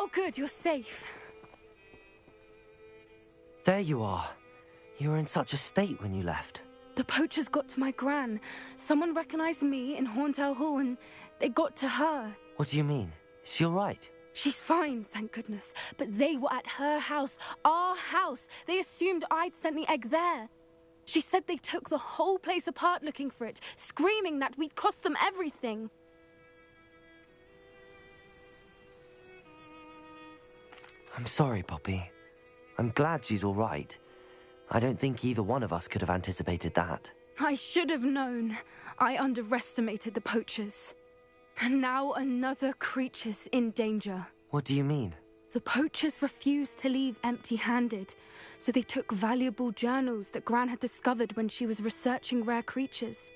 Oh, good, you're safe. There you are. You were in such a state when you left. The poachers got to my gran. Someone recognized me in Horntail Hall and they got to her. What do you mean? Is she all right? She's fine, thank goodness. But they were at her house, our house. They assumed I'd sent the egg there. She said they took the whole place apart looking for it, screaming that we'd cost them everything. I'm sorry, Poppy. I'm glad she's all right. I don't think either one of us could have anticipated that. I should have known. I underestimated the poachers. And now another creature's in danger. What do you mean? The poachers refused to leave empty-handed, so they took valuable journals that Gran had discovered when she was researching rare creatures.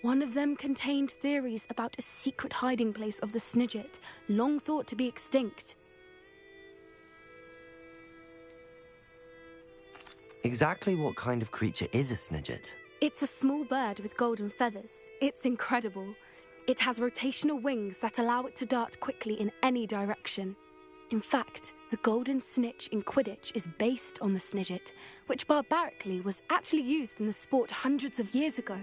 One of them contained theories about a secret hiding place of the Snidget, long thought to be extinct. Exactly what kind of creature is a Snidget? It's a small bird with golden feathers. It's incredible. It has rotational wings that allow it to dart quickly in any direction. In fact, the golden snitch in Quidditch is based on the Snidget, which barbarically was actually used in the sport hundreds of years ago.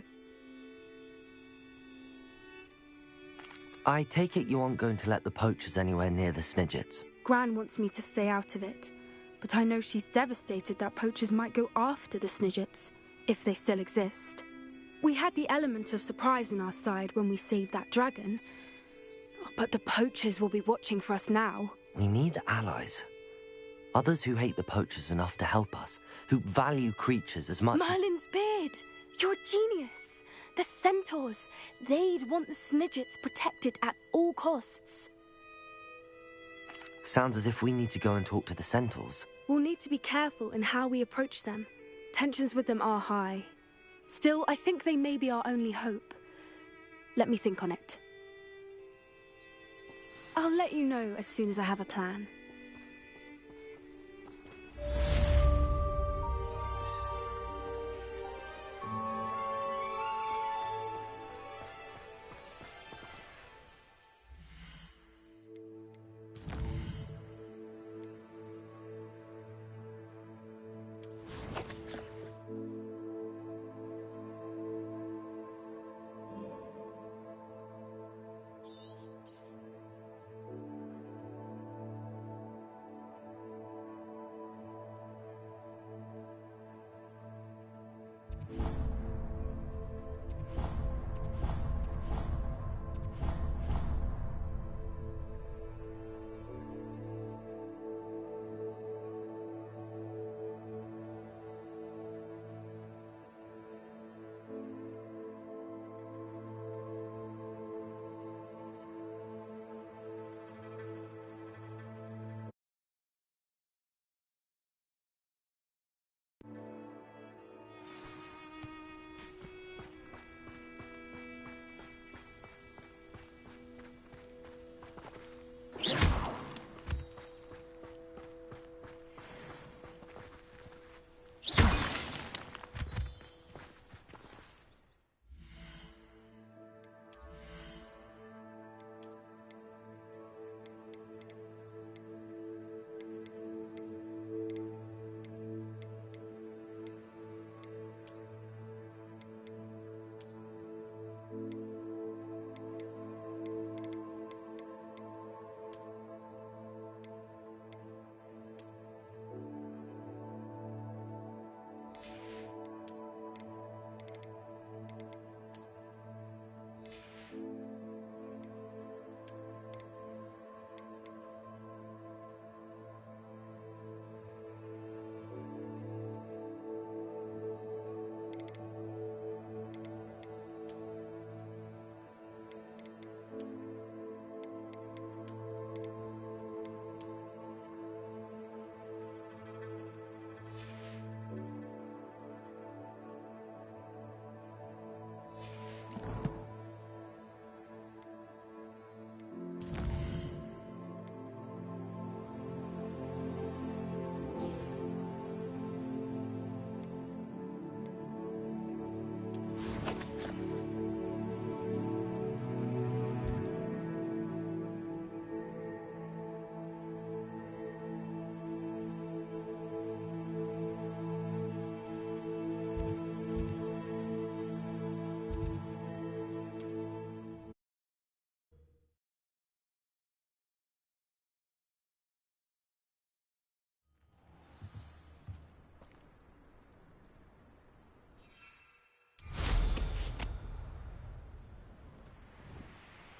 I take it you aren't going to let the poachers anywhere near the Snidgets. Gran wants me to stay out of it, but I know she's devastated that poachers might go after the Snidgets, if they still exist. We had the element of surprise on our side when we saved that dragon, but the poachers will be watching for us now. We need allies. Others who hate the poachers enough to help us, who value creatures as much Merlin's beard! You're a genius! The centaurs! They'd want the Snidgets protected at all costs. Sounds as if we need to go and talk to the centaurs. We'll need to be careful in how we approach them. Tensions with them are high. Still, I think they may be our only hope. Let me think on it. I'll let you know as soon as I have a plan.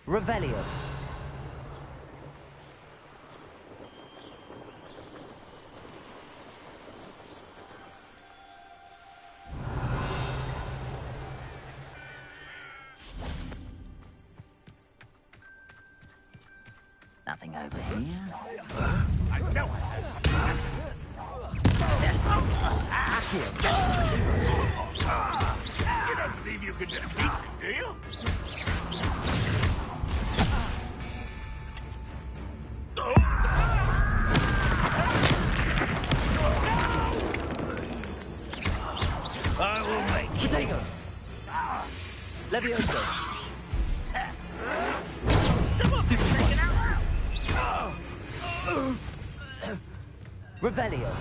Revelio. Nothing over here. I know I heard something. You don't believe you can defeat me, do you? I will make you. Potato. Levioso. Someone be taken out. Revelio.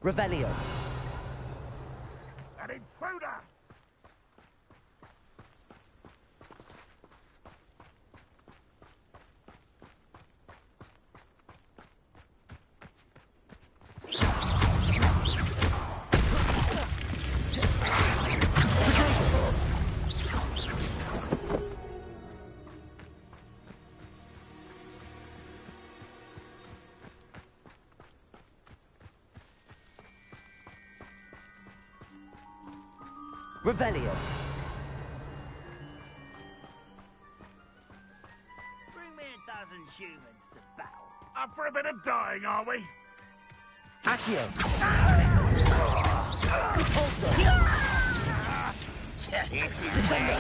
Revelio. An intruder! Revelio. Bring me 1,000 humans to battle. Up for a bit of dying, are we? Accio. Also. This is Defender.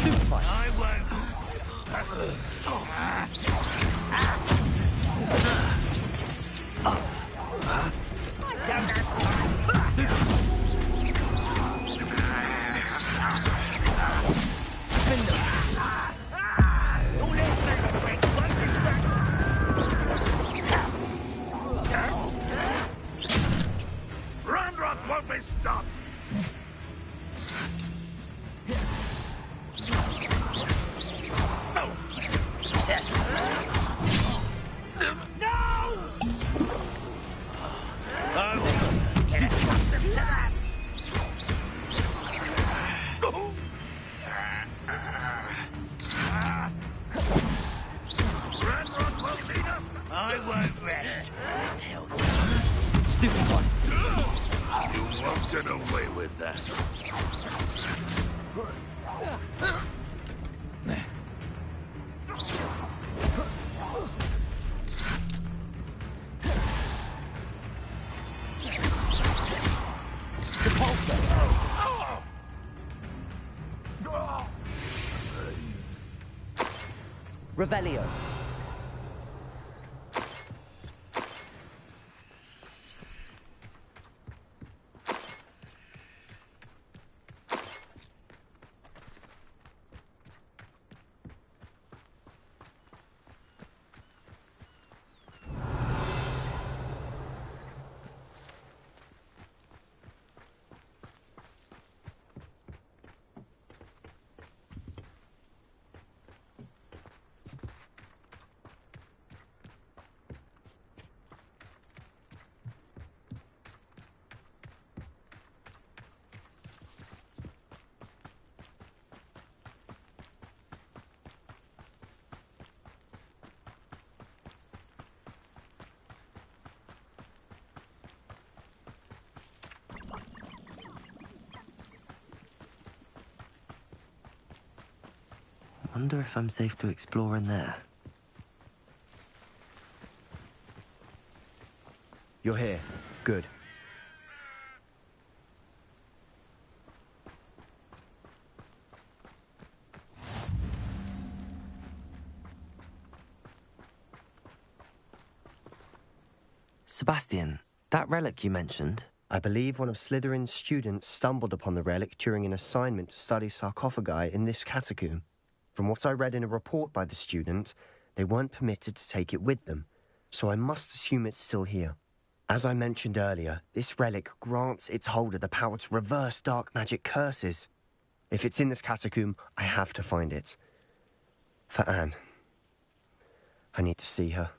Stupefy. I won't. Ranrock won't be stopped! Ranrock will lead us! I won't rest until Stupefy. You won't get away with that. Revelio. Wonder if I'm safe to explore in there. You're here. Good. Sebastian, that relic you mentioned, I believe one of Slytherin's students stumbled upon the relic during an assignment to study sarcophagi in this catacomb. From what I read in a report by the student, they weren't permitted to take it with them, so I must assume it's still here. As I mentioned earlier, this relic grants its holder the power to reverse dark magic curses. If it's in this catacomb, I have to find it. For Anne. I need to see her.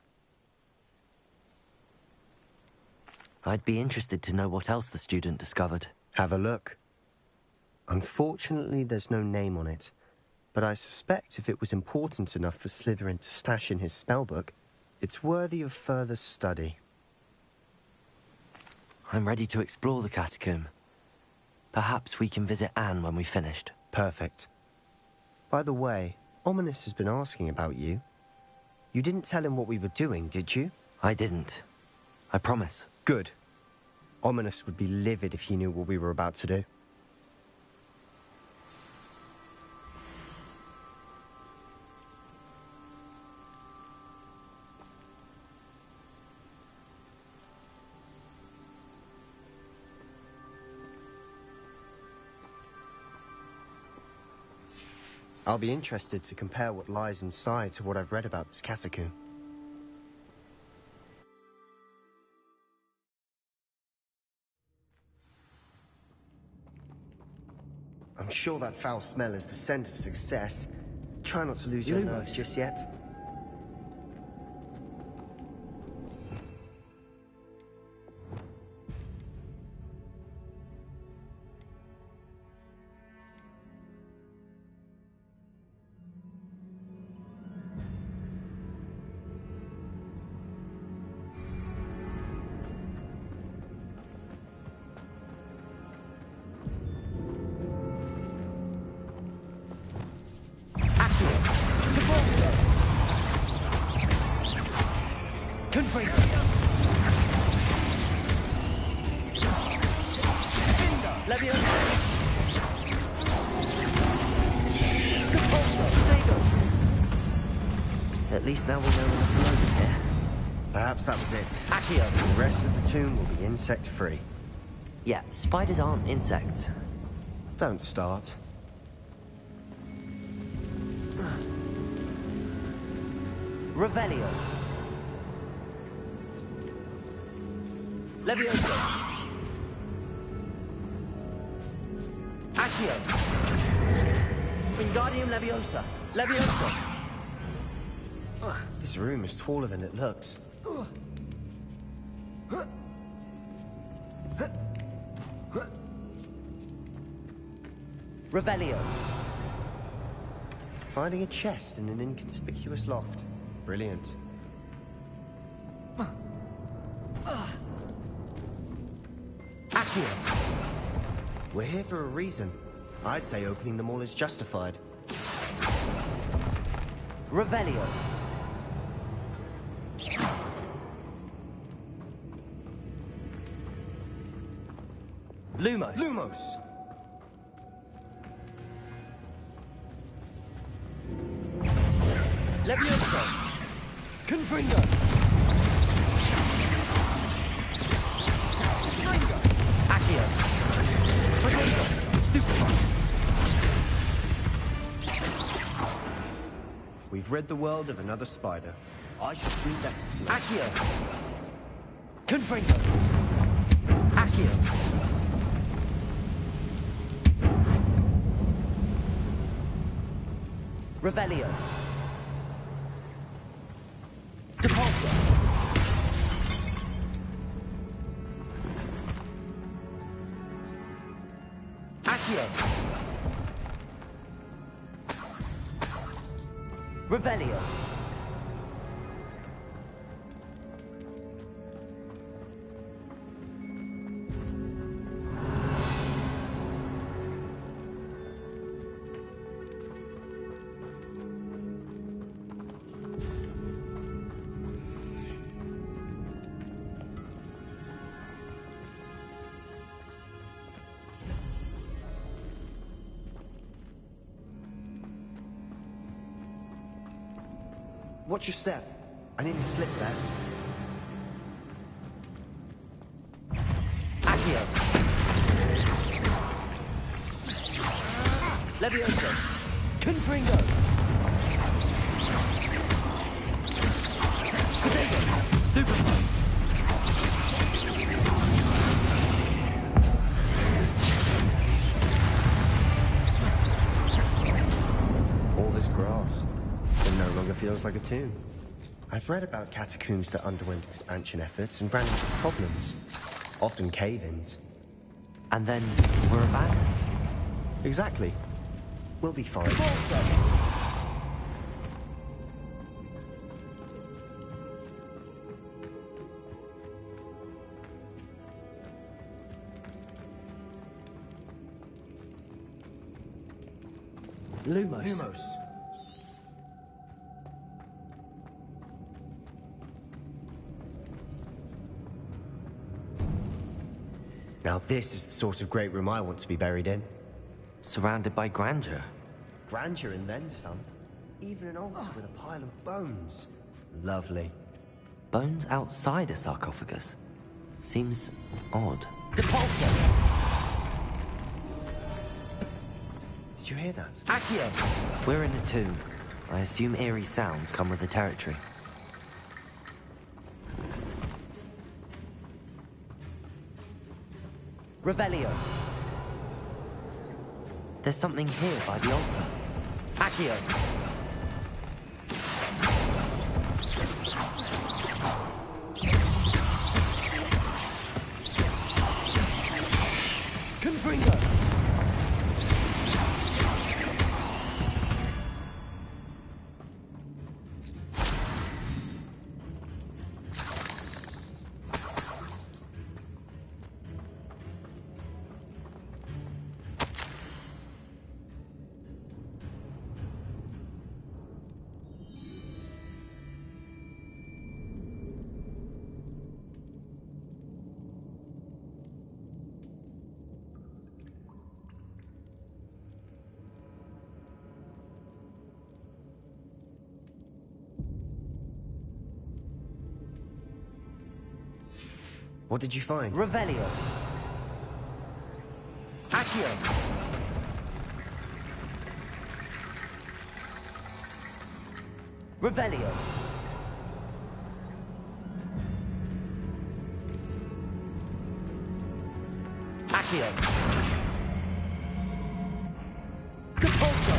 I'd be interested to know what else the student discovered. Have a look. Unfortunately, there's no name on it, but I suspect if it was important enough for Slytherin to stash in his spellbook, it's worthy of further study. I'm ready to explore the catacomb. Perhaps we can visit Anne when we've finished. Perfect. By the way, Ominous has been asking about you. You didn't tell him what we were doing, did you? I didn't. I promise. Good. Ominous would be livid if he knew what we were about to do. I'll be interested to compare what lies inside to what I've read about this catacomb. I'm sure that foul smell is the scent of success. Try not to lose your nerve just yet. At least now we'll know what's alone here. Perhaps that was it. Accio! The rest of the tomb will be insect-free. Yeah, spiders aren't insects. Don't start. Revelio. Levioso. Accio. Wingardium Leviosa. Leviosa. This room is taller than it looks. Revelio. Finding a chest in an inconspicuous loft. Brilliant. Accio. We're here for a reason. I'd say opening them all is justified. Revelio. Lumos. Lumos! Levioso. Confringo. Accio. Potato. Stupefy. We've rid the world of another spider. I should see that soon. Accio. Confringo. Accio. Revelio. Depulso. Accio. Revelio. Watch your step. I nearly slipped there. Accio! Levioso! Confringo! Potato! Stupefy! All this grass. It no longer feels like a tomb. I've read about catacombs that underwent expansion efforts and ran into problems. Often cave-ins. And then were abandoned. Exactly. We'll be fine. Lumos. Now this is the sort of great room I want to be buried in. Surrounded by grandeur. Grandeur and then some. Even an altar with a pile of bones. Lovely. Bones outside a sarcophagus. Seems odd. Did you hear that? Accio! We're in a tomb. I assume eerie sounds come with the territory. Revelio. There's something here by the altar. Accio. Confringo. What did you find? Revelio. Accio. Revelio. Accio. Capulso.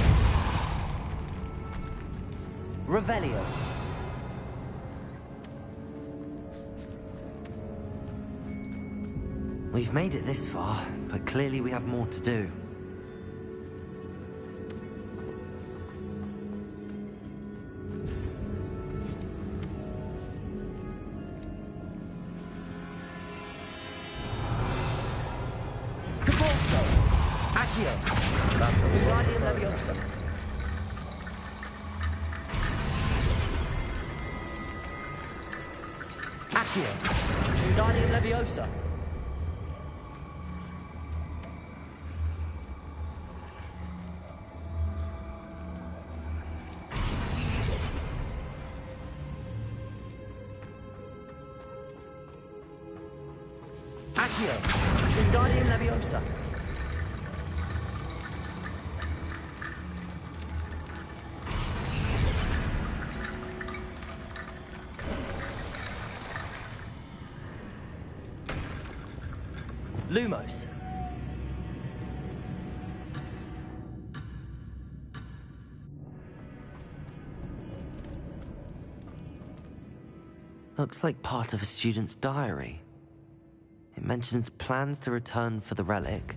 Revelio. We've made it this far, but clearly we have more to do. Capulso! Accio! That's a lot. Guardian Leviosa. Accio! Guardian Leviosa. Accio! Guardian Leviosa. Lumos. Looks like part of a student's diary. It mentions plans to return for the relic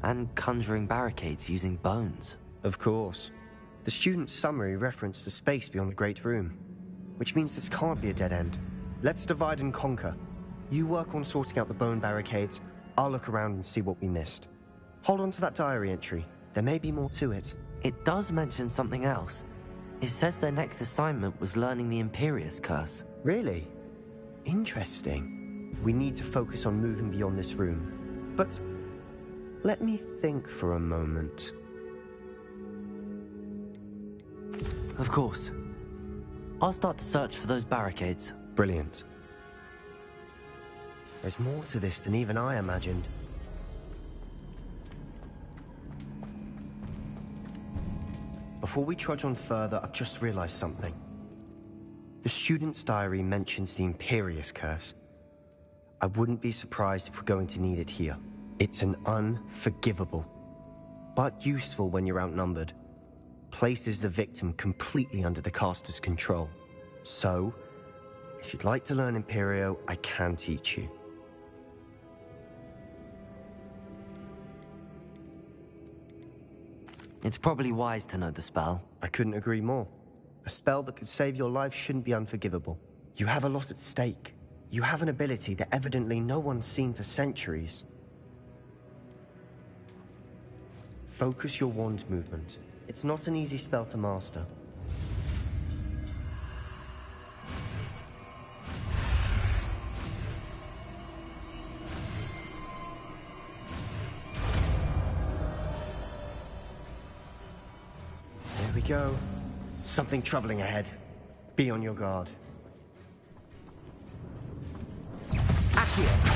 and conjuring barricades using bones. Of course. The student's summary referenced the space beyond the Great Room, which means this can't be a dead end. Let's divide and conquer. You work on sorting out the bone barricades, I'll look around and see what we missed. Hold on to that diary entry. There may be more to it. It does mention something else. It says their next assignment was learning the Imperius Curse. Really? Interesting. We need to focus on moving beyond this room. But let me think for a moment. Of course. I'll start to search for those barricades. Brilliant. There's more to this than even I imagined. Before we trudge on further, I've just realized something. The student's diary mentions the Imperius Curse. I wouldn't be surprised if we're going to need it here. It's an unforgivable, but useful when you're outnumbered. Places the victim completely under the caster's control. So, if you'd like to learn Imperio, I can teach you. It's probably wise to know the spell. I couldn't agree more. A spell that could save your life shouldn't be unforgivable. You have a lot at stake. You have an ability that evidently no one's seen for centuries. Focus your wand movement. It's not an easy spell to master. There we go. Something troubling ahead. Be on your guard. Accio!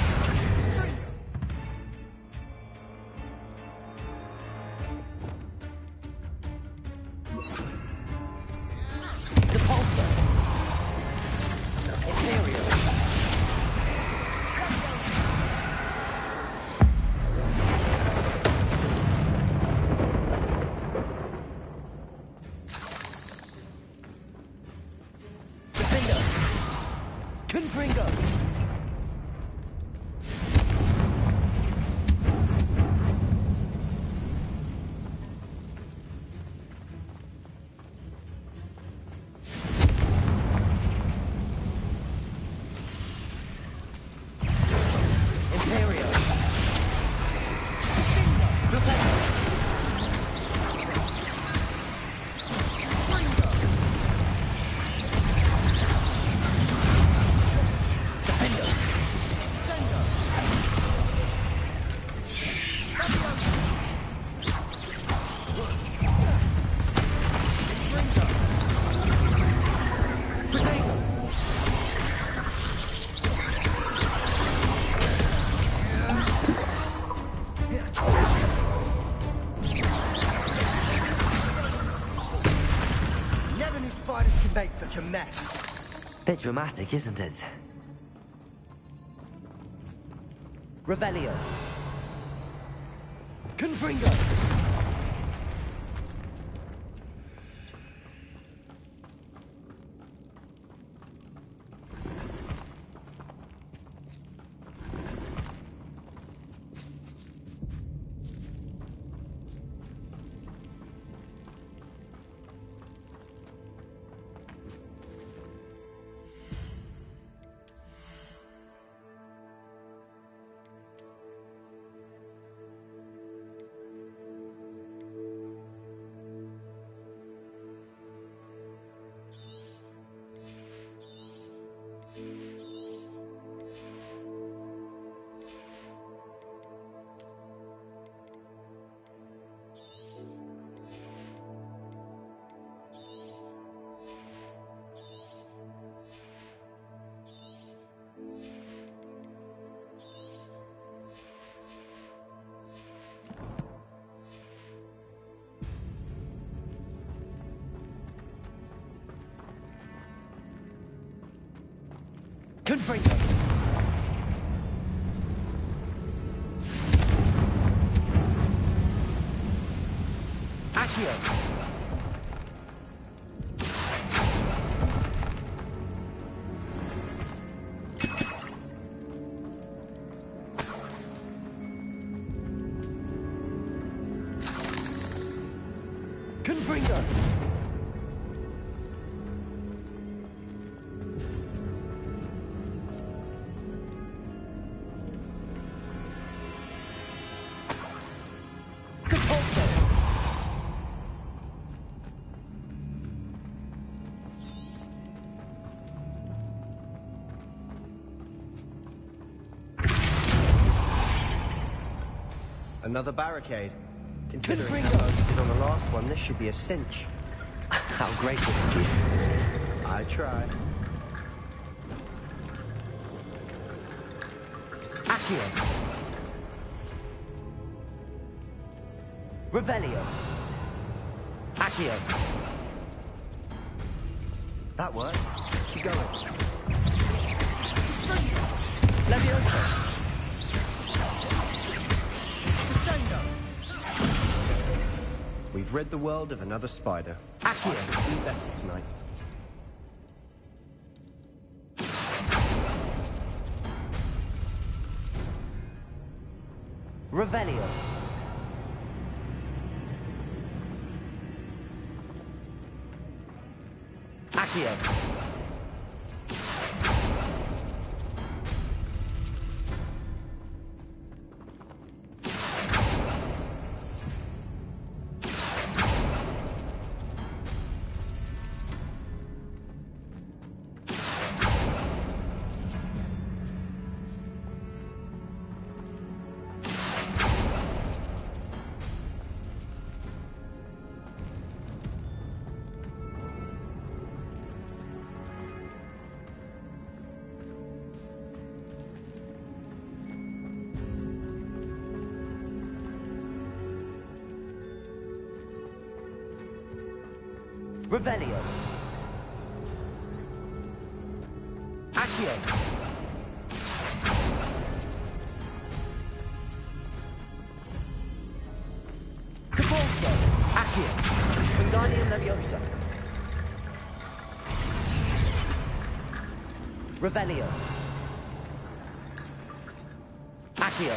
Make such a mess. Bit dramatic, isn't it? Revelio. Confringo. Confringo. Accio. Confringo. Another barricade. Considering how you did on the last one, this should be a cinch. How grateful of you. I try. Accio. Revelio. Accio. That worked. Keep going. Leviosa. We've rid the world of another spider. Accio. I shall sleep better tonight. Revelio. Accio. Revelio. Accio. Caporzo. Accio. Wingardium Leviosa. Revelio. Accio.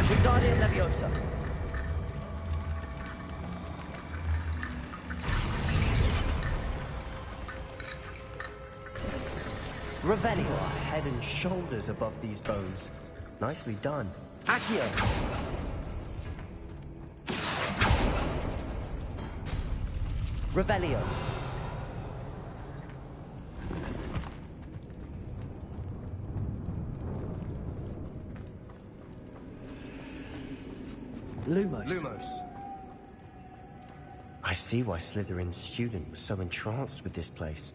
Wingardium Leviosa. Revelio. You are head and shoulders above these bones. Nicely done. Accio. Revelio. Lumos. I see why Slytherin's student was so entranced with this place.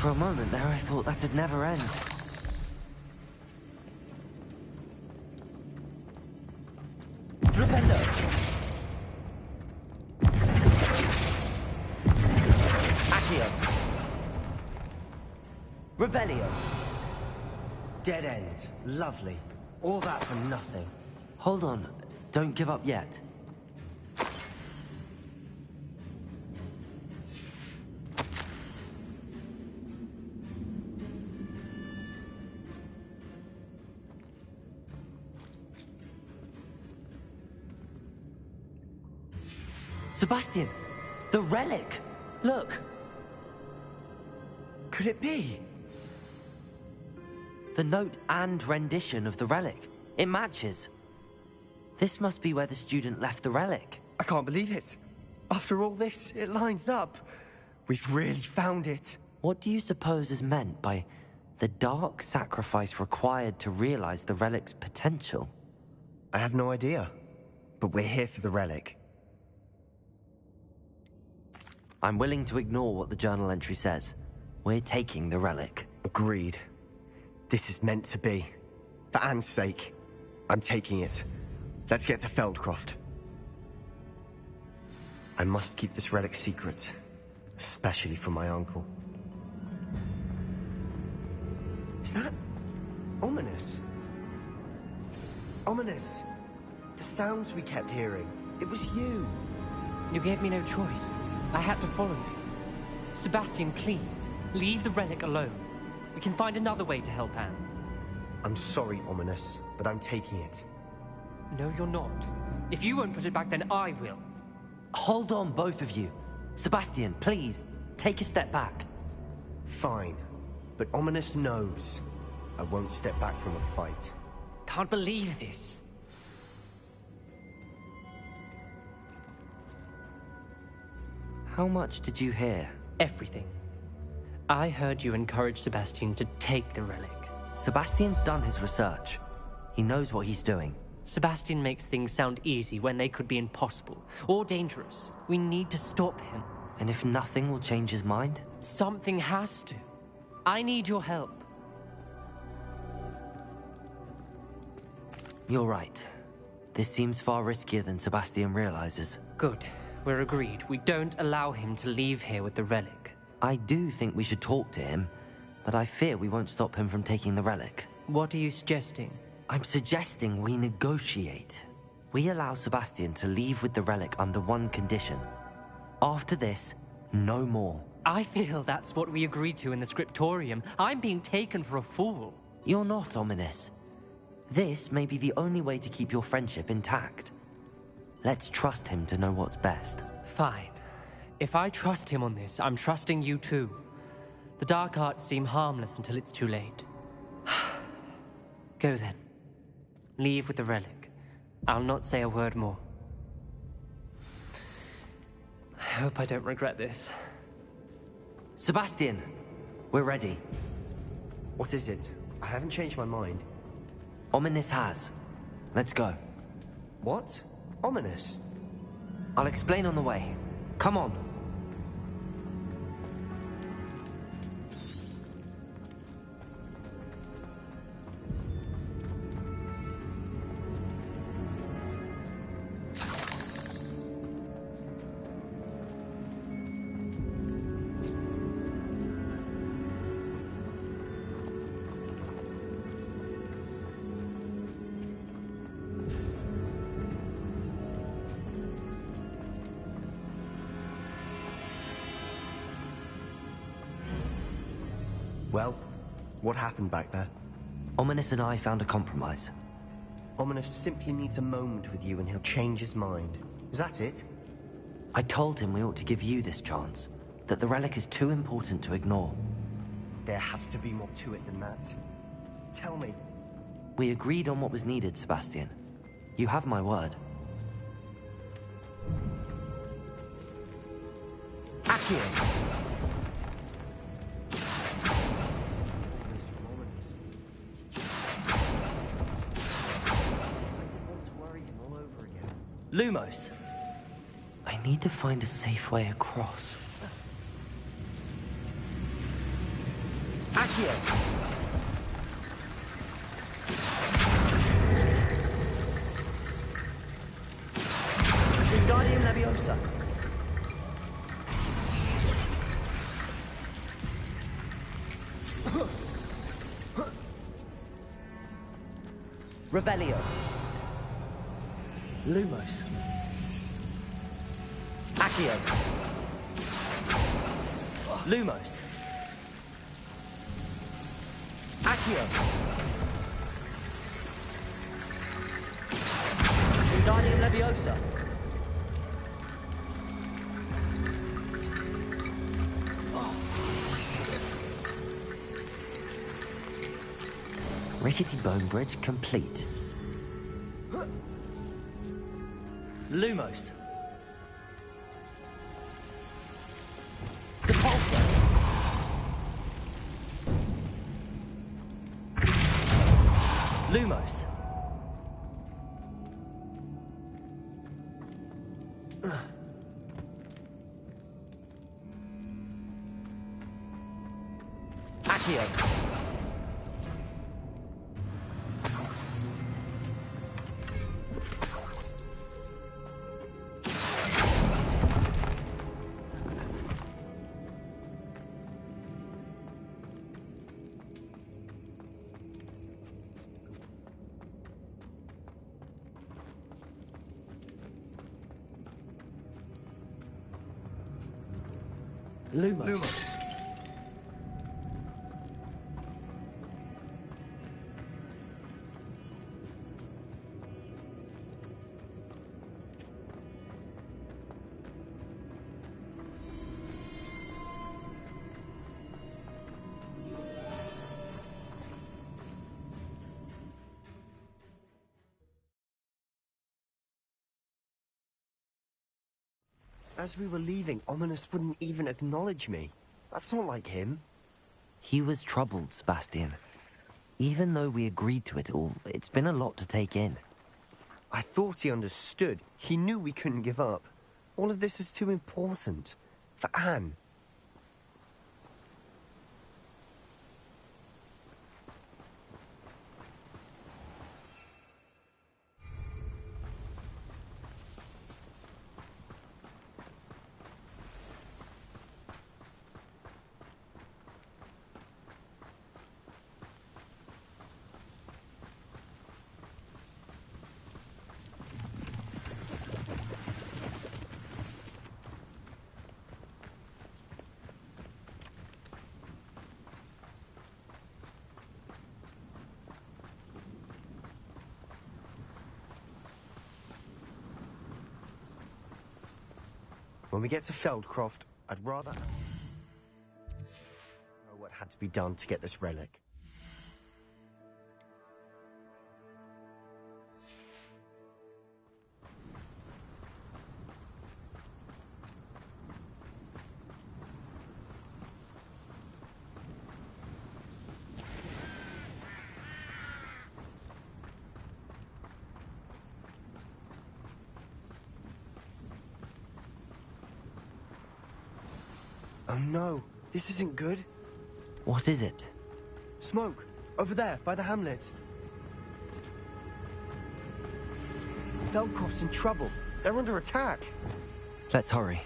For a moment there, I thought that'd never end. Flipendo! Accio! Revelio! Dead end. Lovely. All that for nothing. Hold on. Don't give up yet. Sebastian! The relic! Look! Could it be? The note and rendition of the relic. It matches. This must be where the student left the relic. I can't believe it. After all this, it lines up. We've really found it. What do you suppose is meant by the dark sacrifice required to realize the relic's potential? I have no idea, but we're here for the relic. I'm willing to ignore what the journal entry says. We're taking the relic. Agreed. This is meant to be. For Anne's sake, I'm taking it. Let's get to Feldcroft. I must keep this relic secret, especially from my uncle. Is that ominous? Ominous! The sounds we kept hearing. It was you. You gave me no choice. I had to follow you. Sebastian, please, leave the relic alone. We can find another way to help Anne. I'm sorry, Ominous, but I'm taking it. No, you're not. If you won't put it back, then I will. Hold on, both of you. Sebastian, please, take a step back. Fine, but Ominous knows I won't step back from a fight. Can't believe this. How much did you hear? Everything. I heard you encourage Sebastian to take the relic. Sebastian's done his research. He knows what he's doing. Sebastian makes things sound easy when they could be impossible or dangerous. We need to stop him. And if nothing will change his mind? Something has to. I need your help. You're right. This seems far riskier than Sebastian realizes. Good. We're agreed. We don't allow him to leave here with the relic. I do think we should talk to him, but I fear we won't stop him from taking the relic. What are you suggesting? I'm suggesting we negotiate. We allow Sebastian to leave with the relic under one condition. After this, no more. I feel that's what we agreed to in the scriptorium. I'm being taken for a fool. You're not, Ominous. This may be the only way to keep your friendship intact. Let's trust him to know what's best. Fine. If I trust him on this, I'm trusting you too. The dark arts seem harmless until it's too late. Go then. Leave with the relic. I'll not say a word more. I hope I don't regret this. Sebastian, we're ready. What is it? I haven't changed my mind. Ominous has. Let's go. What? Ominous? I'll explain on the way. Come on. Well, what happened back there? Ominous and I found a compromise. Ominous simply needs a moment with you and he'll change his mind. Is that it? I told him we ought to give you this chance, that the relic is too important to ignore. There has to be more to it than that. Tell me. We agreed on what was needed, Sebastian. You have my word. Accio! Lumos! I need to find a safe way across. Accio! Wingardium Leviosa! Revelio! Lumos. Accio. Lumos. Accio. Wingardium Leviosa. Rickety bone bridge complete. Lumos. Depulsor. Lumos. Accio. Lumos. As we were leaving, Ominous wouldn't even acknowledge me. That's not like him. He was troubled, Sebastian. Even though we agreed to it all, it's been a lot to take in. I thought he understood. He knew we couldn't give up. All of this is too important. For Anne. When we get to Feldcroft, I'd rather know what had to be done to get this relic. Oh no, this isn't good. What is it? Smoke! Over there, by the hamlet. Feldcroft's in trouble. They're under attack. Let's hurry.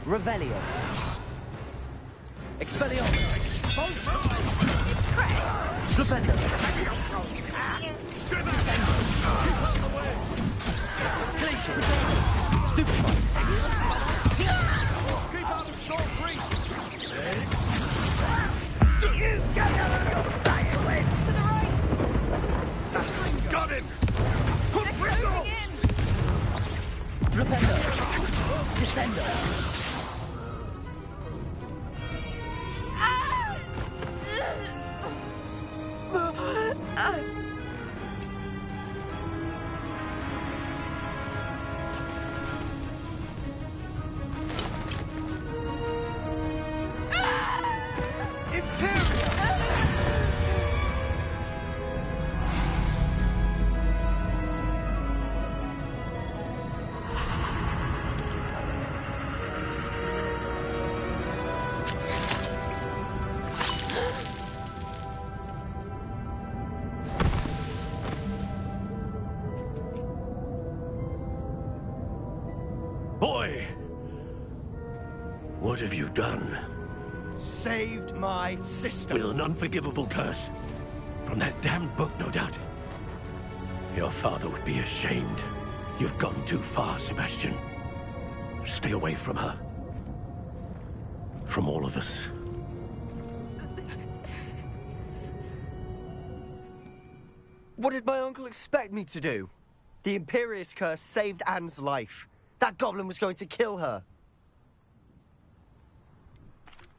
Revelio. Expelliarmus. Impressed. Flipendo. Glacial. Stupefy. Keep out of short reach. Flipendo! Descendo! Boy! What have you done? Saved my sister. With an unforgivable curse. From that damned book, no doubt. Your father would be ashamed. You've gone too far, Sebastian. Stay away from her. From all of us. What did my uncle expect me to do? The Imperious curse saved Anne's life. That goblin was going to kill her.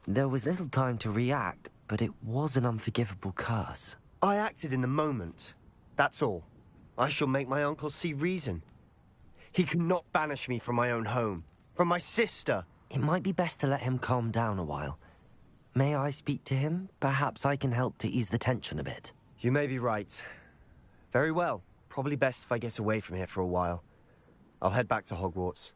There was little time to react, but it was an unforgivable curse. I acted in the moment. That's all. I shall make my uncle see reason. He cannot banish me from my own home, from my sister. It might be best to let him calm down a while. May I speak to him? Perhaps I can help to ease the tension a bit. You may be right. Very well. Probably best if I get away from here for a while. I'll head back to Hogwarts.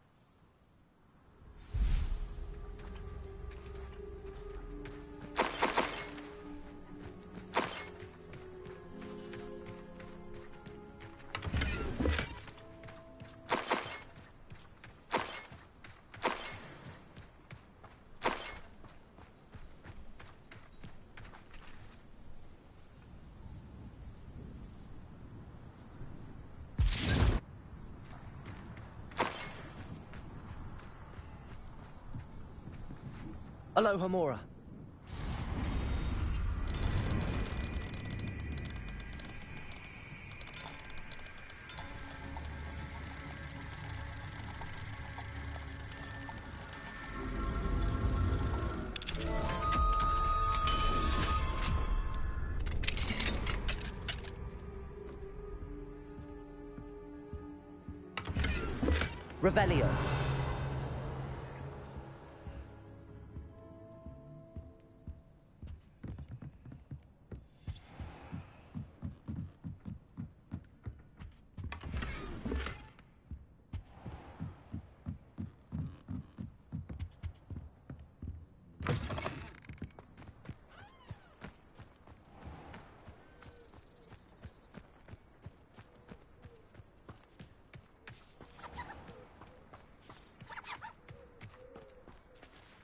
Aloha, Mora. Revelio.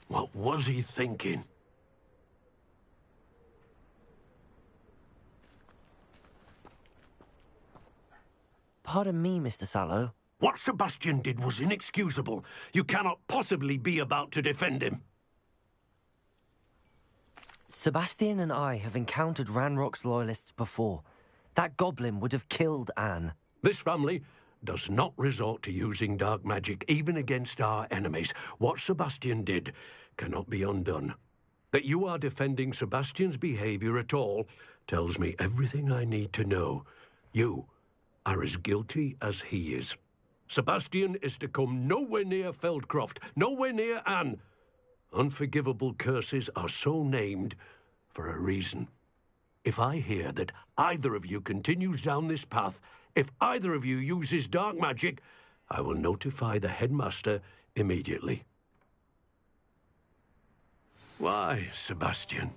What was he thinking? Pardon me, Mr. Sallow. What Sebastian did was inexcusable. You cannot possibly be about to defend him. Sebastian and I have encountered Ranrock's loyalists before. That goblin would have killed Anne. This family does not resort to using dark magic even against our enemies. What Sebastian did cannot be undone. That you are defending Sebastian's behavior at all tells me everything I need to know. You are as guilty as he is. Sebastian is to come nowhere near Feldcroft, nowhere near Anne. Unforgivable curses are so named for a reason. If I hear that either of you continues down this path, if either of you uses dark magic, I will notify the headmaster immediately. Why, Sebastian?